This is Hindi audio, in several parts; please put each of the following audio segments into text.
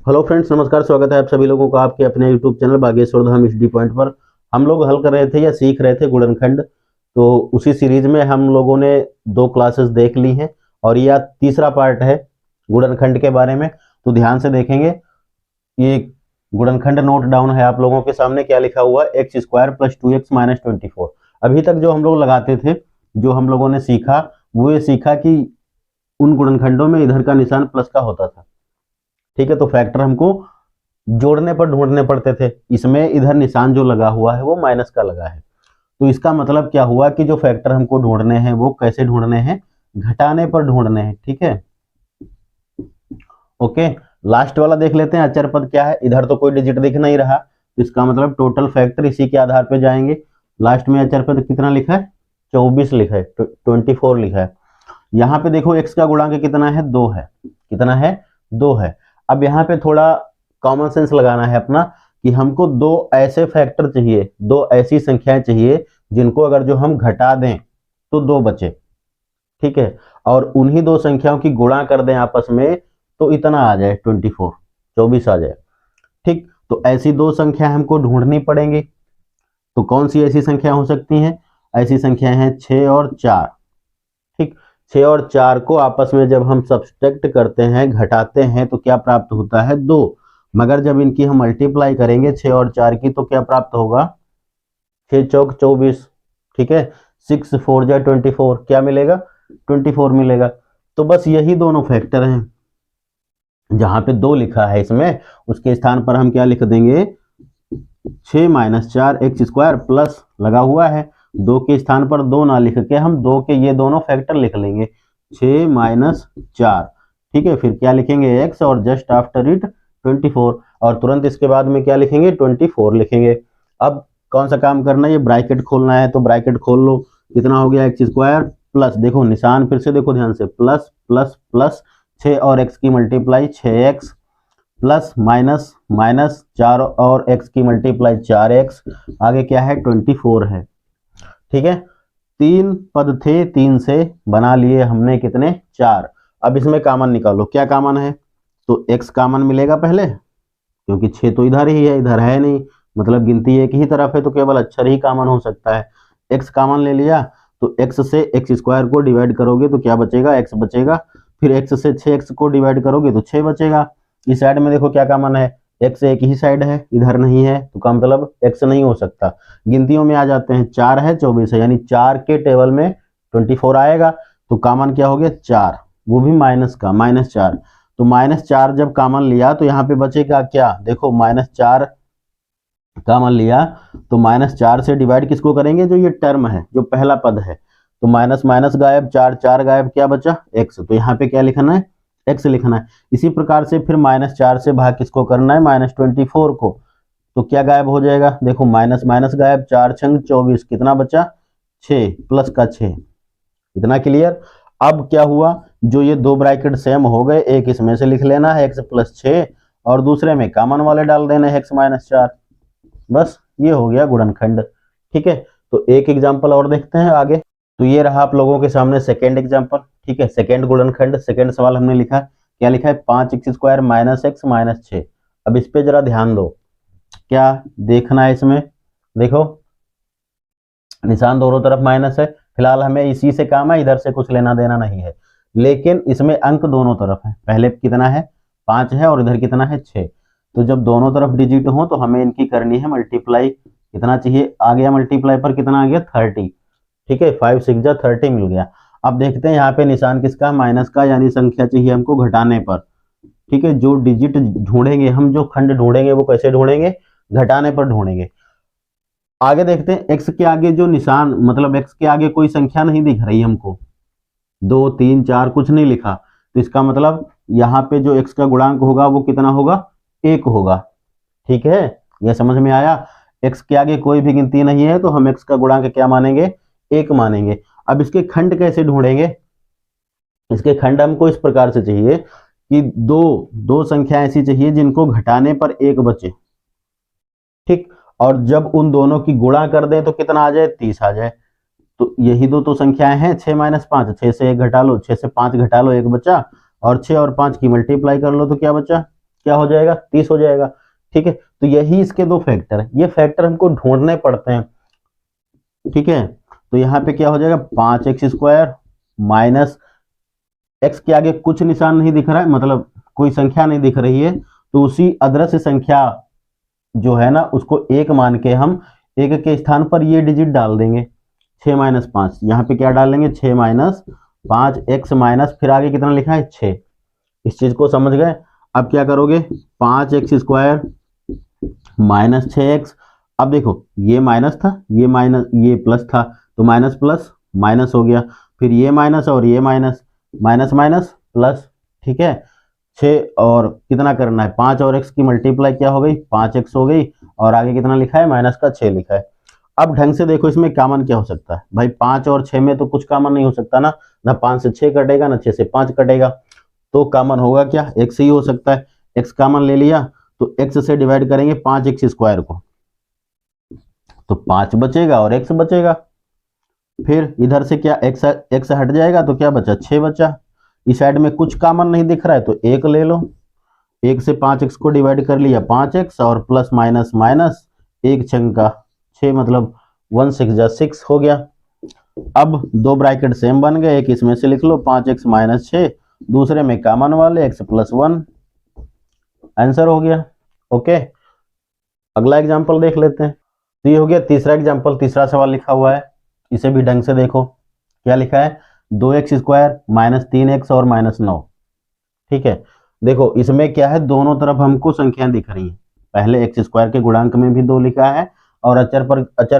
हेलो फ्रेंड्स, नमस्कार। स्वागत है आप सभी लोगों का आपके अपने YouTube channel Bageshwar Dham HD point पर। हम लोग हल कर रहे थे या सीख रहे थे गुणनखंड। तो उसी सीरीज में हम लोगों ने 2 क्लासेस देख ली हैं और यह तीसरा पार्ट है गुणनखंड के बारे में। तो ध्यान से देखेंगे। ये गुणनखंड नोट डाउन है आप लोगों के सामने। क्या लिखा हुआ है? X square plus 2x minus 24। अभी तक जो हम लोग लगाते थे, जो हम लोगों ने सीखा, वो ये सीखा कि उन गुणनखंडों में इधर का निशान प्लस का होता था। ठीक है, तो फैक्टर हमको जोड़ने पर ढूंढने पड़ते थे। इसमें इधर निशान जो लगा हुआ है वो माइनस का लगा है। तो इसका मतलब क्या हुआ कि जो फैक्टर हमको ढूंढने हैं वो कैसे ढूंढने हैं? घटाने पर ढूंढने हैं। ठीक है, ओके। लास्ट वाला देख लेते हैं। अचर पद क्या है? इधर तो कोई डिजिट दिख नहीं रहा, तो इसका मतलब टोटल फैक्टर इसी के आधार पे जाएंगे। लास्ट में अचर पद कितना लिखा है? 24 लिखा है, 24 लिखा है। यहाँ पे देखो एक्स का गुणांक कितना है? 2 है। कितना है? 2 है। अब यहाँ पे थोड़ा कॉमन सेंस लगाना है अपना कि हमको 2 ऐसे फैक्टर चाहिए, 2 ऐसी संख्याएं चाहिए जिनको अगर जो हम घटा दें तो 2 बचे। ठीक है, और उन्हीं 2 संख्याओं की गुणा कर दें आपस में तो इतना आ जाए 24, 24 आ जाए। ठीक, तो ऐसी 2 संख्या हमको ढूंढनी पड़ेंगी। तो कौन सी ऐसी संख्या हो सकती हैं? ऐसी संख्या है 6 और 4। ठीक, 6 और 4 को आपस में जब हम सब्सट्रैक्ट करते हैं, घटाते हैं, तो क्या प्राप्त होता है? 2। मगर जब इनकी हम मल्टीप्लाई करेंगे 6 और 4 की, तो क्या प्राप्त होगा? 6 चौक 24। ठीक है, 6 4 जा 24, क्या मिलेगा? 24 मिलेगा। तो बस यही दोनों फैक्टर हैं। जहां पे 2 लिखा है इसमें, उसके स्थान पर हम क्या लिख देंगे? 6 माइनस 4 एक्स स्क्वायर प्लस लगा हुआ है 2 के स्थान पर 2 ना लिख के हम 2 के ये दोनों फैक्टर लिख लेंगे, 6 माइनस 4। ठीक है, फिर क्या लिखेंगे? x और जस्ट आफ्टर इट 24, और तुरंत इसके बाद में क्या लिखेंगे? 24 लिखेंगे। अब कौन सा काम करना है? ये ब्रैकेट खोलना है, तो ब्रैकेट खोल लो। कितना हो गया? एक्स स्क्वायर प्लस, देखो निशान फिर से देखो ध्यान से, प्लस प्लस प्लस 6 और x की multiply 6x plus minus minus 4 और x की मल्टीप्लाई 4x, आगे क्या है? 24 है। ठीक है, 3 पद थे, 3 से बना लिए हमने कितने? 4। अब इसमें कॉमन निकालो। क्या कॉमन है? तो x कॉमन मिलेगा पहले, क्योंकि 6 तो इधर ही है, इधर है नहीं, मतलब गिनती एक ही तरफ है, तो केवल अक्षर ही कॉमन हो सकता है। x कॉमन ले लिया, तो x से एक्स स्क्वायर को डिवाइड करोगे तो क्या बचेगा? x बचेगा। फिर x से 6x को डिवाइड करोगे तो 6 बचेगा। इस साइड में देखो क्या कॉमन है? x एक ही साइड है, इधर नहीं है, तो का मतलब x नहीं हो सकता। गिनतियों में आ जाते हैं, 4 है 24 है, यानी 4 के टेबल में 24 आएगा। तो कॉमन क्या हो गया? 4, वो भी माइनस का, -4। तो -4 जब कॉमन लिया तो यहाँ पे बचेगा क्या? देखो -4 कॉमन लिया तो -4 से डिवाइड किसको करेंगे? जो ये टर्म है, जो पहला पद है। तो माइनस माइनस गायब, 4 4 गायब, क्या बचा? x। तो यहाँ पे क्या लिखना है? x लिखना है। इसी प्रकार से फिर -4 से भाग किसको करना है? -24 को। तो क्या गायब हो जाएगा? देखो माइनस माइनस गायब, 4 छंग 24, कितना बचा? 6 प्लस का 6। इतना क्लियर? अब क्या हुआ? जो ये 2 ब्रैकेट सेम हो गए, एक इसमें से लिख लेना है x प्लस 6, और दूसरे में कॉमन वाले डाल देना है x माइनस 4। बस ये हो गया गुणनखंड। ठीक है, तो एक एग्जाम्पल और देखते हैं आगे। तो ये रहा आप लोगों के सामने सेकेंड एग्जाम्पल। ठीक है, सेकेंड गुणनखंड, सेकेंड सवाल हमने लिखा। क्या लिखा है? 5x² minus x minus 6। अब इस पे जरा ध्यान दो, क्या देखना है इसमें? देखो निशान दोनों तरफ माइनस है, फिलहाल हमें इसी से काम है, इधर से कुछ लेना देना नहीं है। लेकिन इसमें अंक दोनों तरफ है। पहले कितना है? 5 है, और इधर कितना है? 6। तो जब दोनों तरफ डिजिट हो तो हमें इनकी करनी है मल्टीप्लाई। कितना चाहिए? आ गया मल्टीप्लाई पर, कितना आ गया? 30। ठीक है, 5 6 जा 30 मिल गया। अब देखते हैं यहाँ पे निशान किसका? माइनस का, यानी संख्या चाहिए हमको घटाने पर। ठीक है, जो डिजिट ढूंढेंगे हम, जो खंड ढूंढेंगे, वो कैसे ढूंढेंगे? घटाने पर ढूंढेंगे। आगे देखते हैं, एक्स के आगे जो निशान, मतलब एक्स के आगे कोई संख्या नहीं दिख रही हमको, 2 3 4 कुछ नहीं लिखा, तो इसका मतलब यहाँ पे जो एक्स का गुणांक होगा वो कितना होगा? 1 होगा। ठीक है, यह समझ में आया? एक्स के आगे कोई भी गिनती नहीं है, तो हम एक्स का गुणांक क्या मानेंगे? 1 मानेंगे। अब इसके खंड कैसे ढूंढेंगे? इसके खंड हमको इस प्रकार से चाहिए कि दो संख्या ऐसी चाहिए जिनको घटाने पर 1 बचे। ठीक, और जब उन दोनों की गुणा कर दें तो कितना आ जाए? 30 आ जाए। तो यही दो तो संख्याएं हैं, 6 माइनस 5, 6 से 1 घटा लो, 6 से 5 घटा लो, 1 बचा, और 6 और 5 की मल्टीप्लाई कर लो तो क्या बचा? क्या हो जाएगा, 30 हो जाएगा। ठीक है, तो यही इसके दो फैक्टर है, ये फैक्टर हमको ढूंढने पड़ते हैं। ठीक है, तो यहाँ पे क्या हो जाएगा, 5x² माइनस x के आगे कुछ निशान नहीं दिख रहा है, मतलब कोई संख्या नहीं दिख रही है, तो उसी अदृश्य संख्या जो है ना उसको एक मान के हम एक के स्थान पर ये डिजिट डाल देंगे, 6 - 5। यहाँ पे क्या डालेंगे, 6 - 5 x माइनस फिर आगे कितना लिखा है 6। इस चीज को समझ गए। अब क्या करोगे, 5x² माइनस 6x। अब देखो ये माइनस था, ये माइनस, ये प्लस था, तो माइनस प्लस माइनस हो गया, फिर ये माइनस और ये माइनस, माइनस माइनस प्लस। ठीक है, 6 और कितना करना है, 5 और x की मल्टीप्लाई क्या हो गई, 5x हो गई, और आगे कितना लिखा है, माइनस का 6 लिखा है। अब ढंग से देखो इसमें कॉमन क्या हो सकता है भाई, 5 और 6 में तो कुछ कॉमन नहीं हो सकता ना, ना 5 से 6 कटेगा ना 6 से 5 कटेगा, तो कॉमन होगा क्या, x ही हो सकता है। x कॉमन ले लिया तो x से डिवाइड करेंगे 5x² को, तो 5 बचेगा और x बचेगा। फिर इधर से क्या x हट जाएगा तो क्या बचा, 6 बचा। इस साइड में कुछ कॉमन नहीं दिख रहा है तो 1 ले लो, 1 से 5x को डिवाइड कर लिया 5x और प्लस माइनस माइनस 1 छंका 6, मतलब 1 6 जा 6 हो गया। अब दो ब्रैकेट सेम बन गए, एक इसमें से लिख लो 5x - 6, दूसरे में कॉमन वाले x + 1, आंसर हो गया। ओके, अगला एग्जांपल देख लेते हैं। तो ये हो गया तीसरा एग्जांपल, तीसरा सवाल लिखा हुआ है, इसे भी ढंग से देखो। क्या लिखा है, 2x² - 3x और -9। ठीक है, देखो इसमें क्या है, दोनों तरफ हमको संख्या दिख रही है। पहले x² के गुणांक में भी 2 लिखा है और अचर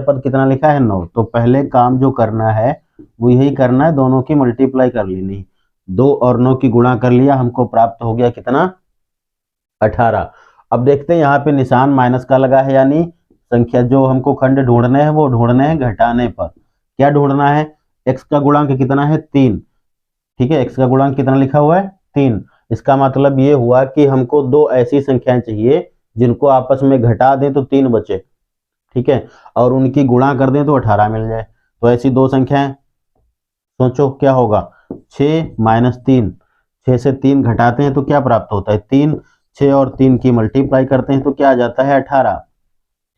पद कितना लिखा है, 9। तो पहले काम जो करना है वो यही करना है, दोनों की मल्टीप्लाई कर लेनी। 2 और 9 की गुणा कर लिया, हमको प्राप्त हो गया कितना, 18। अब देखते हैं यहाँ पे निशान माइनस का लगा है, यानी संख्या जो हमको खंड ढूंढने हैं वो ढूंढने हैं घटाने पर। क्या ढूंढना है, x का गुणांक कितना है, 3। ठीक है, x का गुणांक कितना लिखा हुआ है, 3। इसका मतलब ये हुआ कि हमको दो ऐसी संख्याएं चाहिए जिनको आपस में घटा दें तो 3 बचे। ठीक है, और उनकी गुणा कर दें तो 18 मिल जाए। तो ऐसी दो संख्याएं सोचो क्या होगा, 6 - 3, 6 से 3 घटाते हैं तो क्या प्राप्त होता है, 3। 6 और 3 की मल्टीप्लाई करते हैं तो क्या आ जाता है, 18।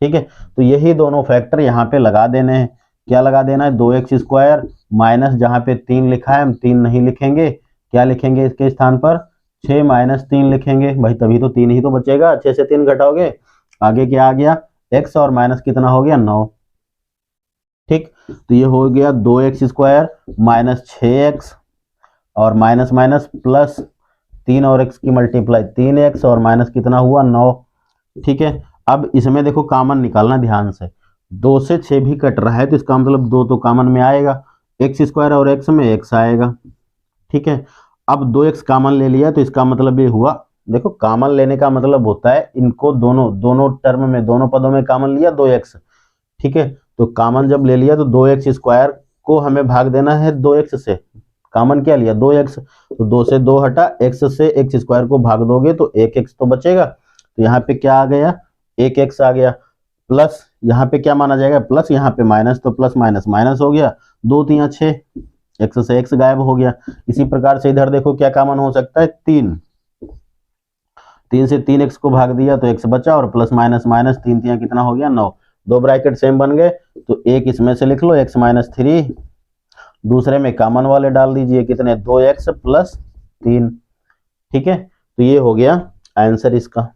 ठीक है, तो यही दोनों फैक्टर यहाँ पे लगा देने हैं। क्या लगा देना है, 2x² माइनस, जहाँ पे 3 लिखा है हम 3 नहीं लिखेंगे, क्या लिखेंगे इसके स्थान पर, 6 - 3 लिखेंगे भाई, तभी तो 3 ही तो बचेगा। 6 से 3 घटाओगे, आगे क्या आ गया, x और माइनस कितना हो गया, 9। ठीक, तो ये हो गया 2x² - 6x और माइनस माइनस प्लस 3 और x की मल्टीप्लाई 3x और माइनस कितना हुआ, 9। ठीक है, अब इसमें देखो कॉमन निकालना ध्यान से, 2 से 6 भी कट रहा है तो इसका मतलब 2 तो कॉमन में आएगा, x² और x में x आएगा। ठीक है, अब 2x कॉमन ले लिया तो इसका मतलब ये हुआ, देखो कॉमन लेने का मतलब होता है इनको दोनों टर्म में, दोनों पदों में कॉमन लिया 2x। ठीक है, तो कॉमन जब ले लिया तो 2x² को हमें भाग देना है 2x से, कॉमन क्या लिया, 2x, तो 2 से 2 हटा, x से x² को भाग दोगे तो 1x तो बचेगा, तो यहाँ पे क्या आ गया, 1x आ गया, प्लस यहाँ पे क्या माना जाएगा, प्लस, यहाँ पे माइनस, तो प्लस माइनस माइनस हो गया, 2 × 3 = 6, x से x गायब हो गया। इसी प्रकार से इधर देखो क्या कॉमन हो सकता है, 3 से 3x को भाग दिया तो x बचा, और प्लस माइनस माइनस 3 × 3 कितना हो गया, 9। दो ब्रैकेट सेम बन गए, तो एक इसमें से लिख लो x - 3, दूसरे में कॉमन वाले डाल दीजिए, कितने, 2x + 3। ठीक है, तो ये हो गया आंसर इसका।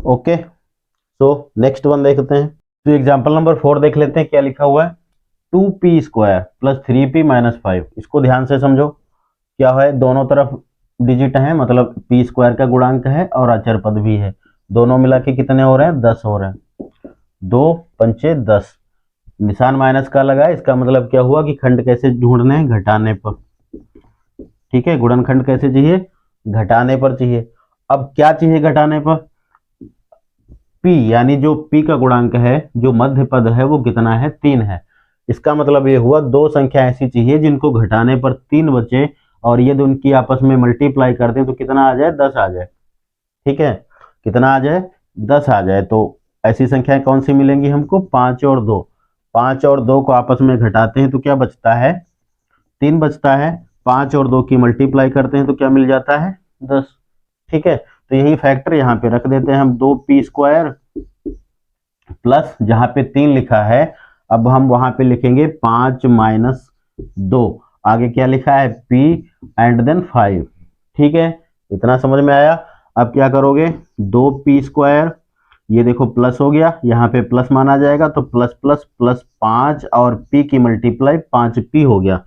ओके, तो नेक्स्ट वन देखते हैं। तो एग्जांपल नंबर 4 देख लेते हैं, क्या लिखा हुआ है, 2p² + 3p - 5। इसको ध्यान से समझो, क्या है, दोनों तरफ डिजिट है, मतलब p² का गुणांक है और अचर पद भी है, दोनों मिला के कितने हो रहे हैं, 10 हो रहे हैं, 2 × 5 = 10। निशान माइनस का लगा है, इसका मतलब क्या हुआ कि खंड कैसे ढूंढने हैं, घटाने पर। ठीक है, गुणनखंड कैसे चाहिए, घटाने पर चाहिए। अब क्या चाहिए घटाने पर, p, यानी जो p का गुणांक है, जो मध्य पद है वो कितना है, 3 है। इसका मतलब ये हुआ दो संख्या ऐसी चाहिए जिनको घटाने पर 3 बचे, और ये उनकी आपस में मल्टीप्लाई कर दें तो कितना आ जाए, 10 आ जाए। ठीक है, कितना आ जाए, 10 आ जाए। तो ऐसी संख्याएं कौन सी मिलेंगी हमको, 5 और 2। 5 और 2 को आपस में घटाते हैं तो क्या बचता है, 3 बचता है। 5 और 2 की मल्टीप्लाई करते हैं तो क्या मिल जाता है, 10। ठीक है, तो यही फैक्टर यहाँ पे रख देते हैं हम, 2p² प्लस जहाँ पे 3 लिखा है, अब हम वहां पे लिखेंगे 5 - 2, आगे क्या लिखा है p एंड देन 5। ठीक है, इतना समझ में आया। अब क्या करोगे, 2p², ये देखो प्लस हो गया, यहाँ पे प्लस माना जाएगा तो प्लस प्लस प्लस 5 और p की मल्टीप्लाई 5p हो गया,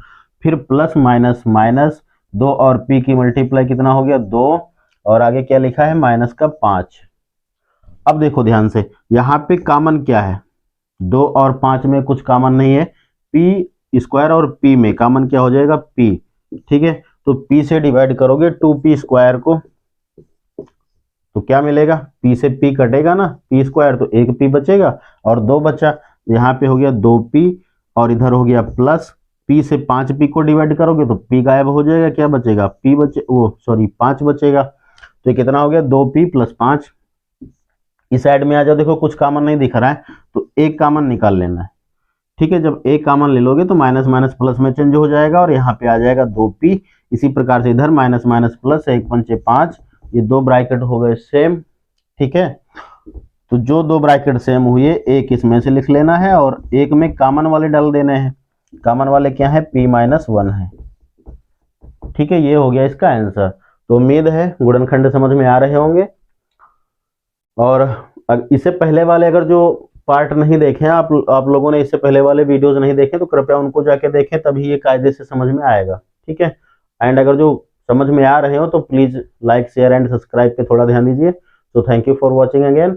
फिर प्लस माइनस माइनस 2 और p की मल्टीप्लाई कितना हो गया 2, और आगे क्या लिखा है माइनस का 5। अब देखो ध्यान से, यहाँ पे कॉमन क्या है, 2 और 5 में कुछ कॉमन नहीं है, p² और p में कॉमन क्या हो जाएगा p। ठीक है, तो p से डिवाइड करोगे 2p² को तो क्या मिलेगा, p से p कटेगा ना, p² तो 1p बचेगा और 2 बचा, यहाँ पे हो गया 2p और इधर हो गया प्लस, p से 5p को डिवाइड करोगे तो p गायब हो जाएगा, क्या बचेगा p बचे, वो सॉरी 5 बचेगा। तो ये कितना हो गया 2p + 5। इस साइड में आ जाओ, देखो कुछ कॉमन नहीं दिख रहा है तो एक कॉमन निकाल लेना है। ठीक है, जब एक कॉमन ले लोगे तो माइनस माइनस प्लस में चेंज हो जाएगा और यहाँ पे आ जाएगा 2p। इसी प्रकार से इधर माइनस माइनस प्लस, 1 पंचे 5, ये 2 ब्रैकेट हो गए सेम। ठीक है, तो जो 2 ब्रैकेट सेम हुए एक इसमें से लिख लेना है और एक में कॉमन वाले डाल देने हैं। कॉमन वाले क्या है p - 1 है। ठीक है, ये हो गया इसका आंसर। तो उम्मीद है गुणनखंड समझ में आ रहे होंगे। और इससे पहले वाले अगर जो पार्ट नहीं देखे आप लोगों ने, इससे पहले वाले वीडियोस नहीं देखे तो कृपया उनको जाके देखें, तभी ये कायदे से समझ में आएगा। ठीक है, एंड अगर जो समझ में आ रहे हो तो please like share and subscribe पे थोड़ा ध्यान दीजिए। तो thank you for watching again.